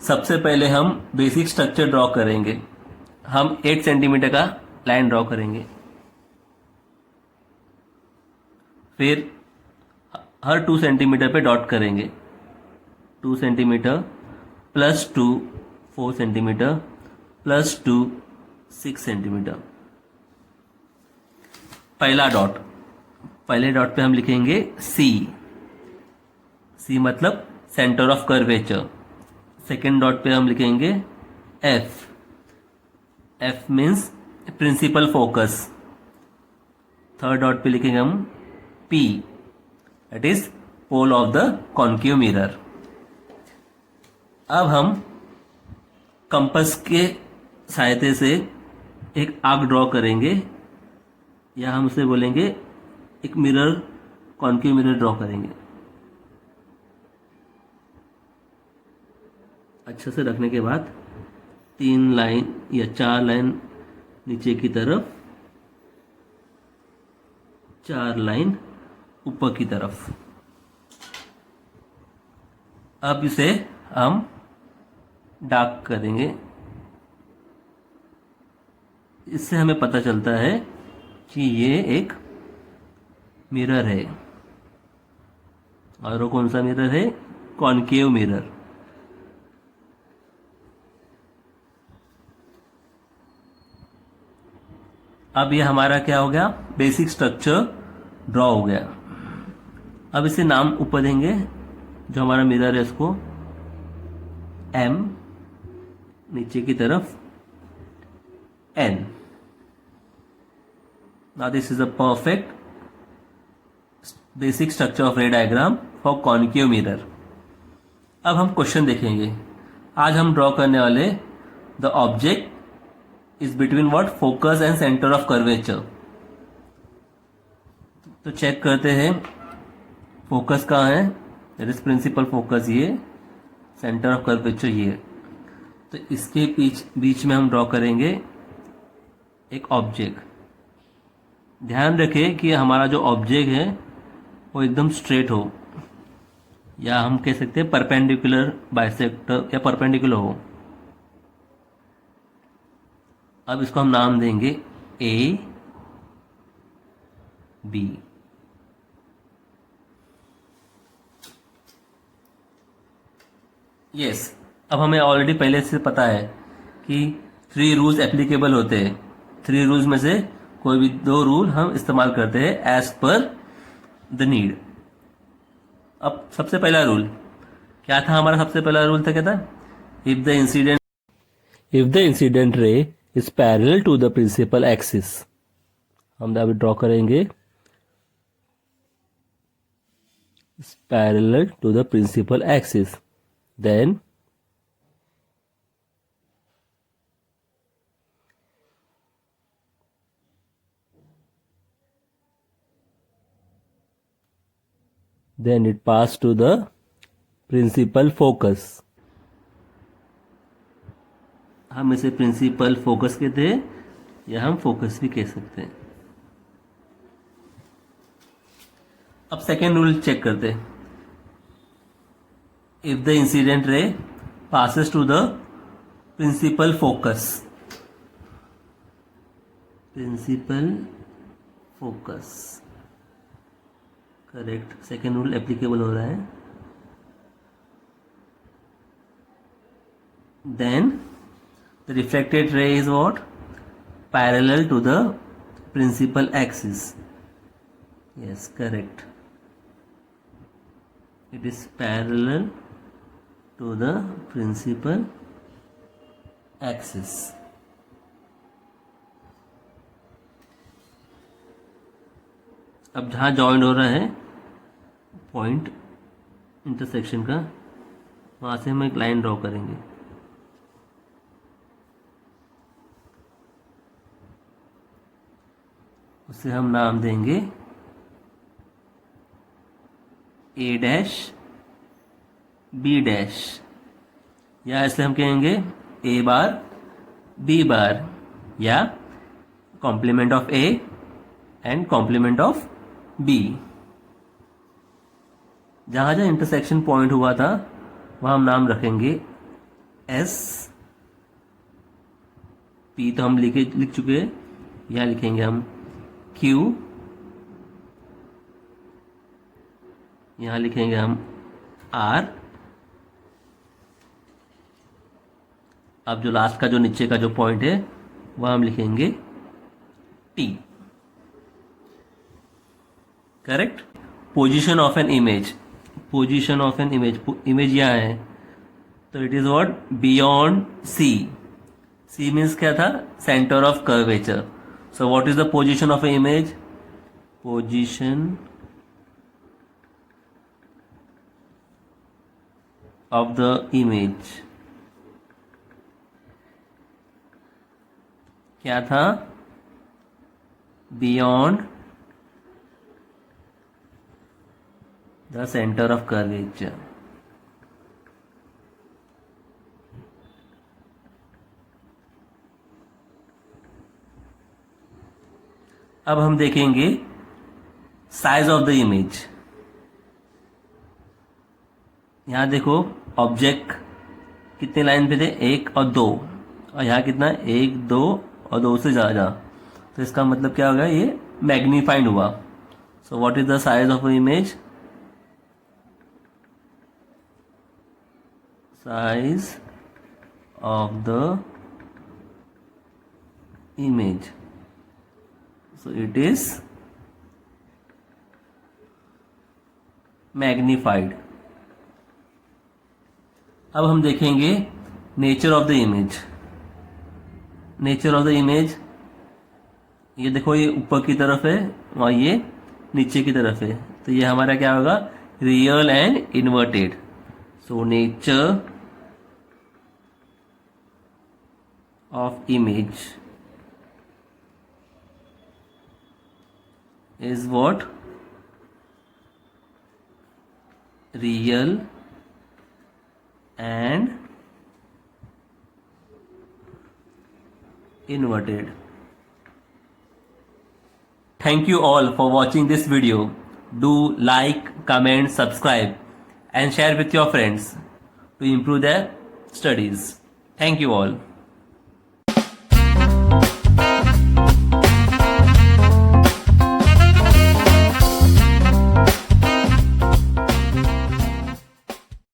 सबसे पहले हम बेसिक स्ट्रक्चर ड्रॉ करेंगे। हम 8 सेंटीमीटर का लाइन ड्रॉ करेंगे, फिर हर 2 सेंटीमीटर पे डॉट करेंगे। 2 सेंटीमीटर +2 4 सेंटीमीटर +2 6 सेंटीमीटर। पहला डॉट, पहले डॉट पे हम लिखेंगे सी। सी मतलब centre of curvature. Second dot पे हम लिखेंगे F. F means principal focus. Third dot पे लिखेंगे हम P, that is pole of the concave mirror. अब हम कंपास के सहायता से एक आर्क ड्रॉ करेंगे, या हम उसे बोलेंगे एक मिरर, कॉन्केव मिरर ड्रॉ करेंगे। अच्छे से रखने के बाद 3 लाइन या 4 लाइन नीचे की तरफ, 4 लाइन ऊपर की तरफ। अब इसे हम डार्क करेंगे। इससे हमें पता चलता है कि ये एक मिरर है। और वो कौन सा मिरर है? Concave mirror. अब ये हमारा क्या हो गया? बेसिक स्ट्रक्चर ड्रॉ हो गया। अब इसे नाम ऊपर देंगे, जो हमारा मिरर है इसको M, नीचे की तरफ N। Now this is a perfect basic structure of ray diagram for concave mirror। अब हम क्वेश्चन देखेंगे। आज हम ड्रॉ करने वाले the object is between what? Focus and centre of curvature. तो चेक करते हैं फोकस कहाँ है। दैट इज प्रिंसिपल फोकस ये, सेंटर ऑफ कर्वेचर ये। तो इसके बीच में हम ड्रॉ करेंगे एक ऑब्जेक्ट। ध्यान रखें कि हमारा जो ऑब्जेक्ट है वो एकदम स्ट्रेट हो, या हम कह सकते हैं परपेंडिकुलर बाइसेक्टर, या परपेंडिकुलर हो। अब इसको हम नाम देंगे ए बी। यस, अब हमें ऑलरेडी पहले से पता है कि 3 रूल्स एप्लीकेबल होते हैं। 3 रूल्स में से कोई भी 2 रूल हम इस्तेमाल करते हैं एज पर द नीड। अब सबसे पहला रूल क्या था? हमारा सबसे पहला रूल था, क्या था? If the incident ray is parallel to the principal axis. हम अभी ड्रॉ करेंगे parallel to the principal axis, then it pass to the principal focus। हम इसे प्रिंसिपल फोकस कहते हैं, या हम फोकस भी कह सकते हैं। अब सेकेंड रूल चेक करते हैं। If the incident ray passes to the principal focus, correct, second rule applicable हो रहा है। Then the refracted ray is what? Parallel to the principal axis। Yes, correct, it is parallel to the principal axis। अब जहाँ joint हो रहा है point intersection का, वहाँ से हम एक लाइन ड्रॉ करेंगे। उसे हम नाम देंगे A डैश B डैश, या ऐसे हम कहेंगे A बार B बार, या complement of A and complement of B. जहां जहां इंटरसेक्शन पॉइंट हुआ था वहां हम नाम रखेंगे एस पी, तो हम लिख चुके हैं, यहां लिखेंगे हम क्यू, यहां लिखेंगे हम आर। अब जो लास्ट का जो नीचे का जो पॉइंट है वह हम लिखेंगे T. Correct. Position of an image, position of an image, image यहां है तो it is what, beyond C. C means क्या था, centre of curvature. So what is the position of a image, position of the image क्या था, beyond the center of curvature। अब हम देखेंगे साइज ऑफ द इमेज। यहां देखो object कितने लाइन पे थे, 1 और 2, और यहाँ कितना, 1 2 और 2 से ज़्यादा, तो इसका मतलब क्या होगा, ये मैग्नीफाइड हुआ। सो what is the size of image, size of the image, so it is magnified. अब हम देखेंगे nature of the image. Nature of the image, ये देखो ये ऊपर की तरफ है और ये नीचे की तरफ है, तो ये हमारा क्या होगा, real and inverted. So nature of image is what, real and inverted. Thank you all for watching this video. Do like, comment, subscribe and share with your friends to improve their studies. Thank you all.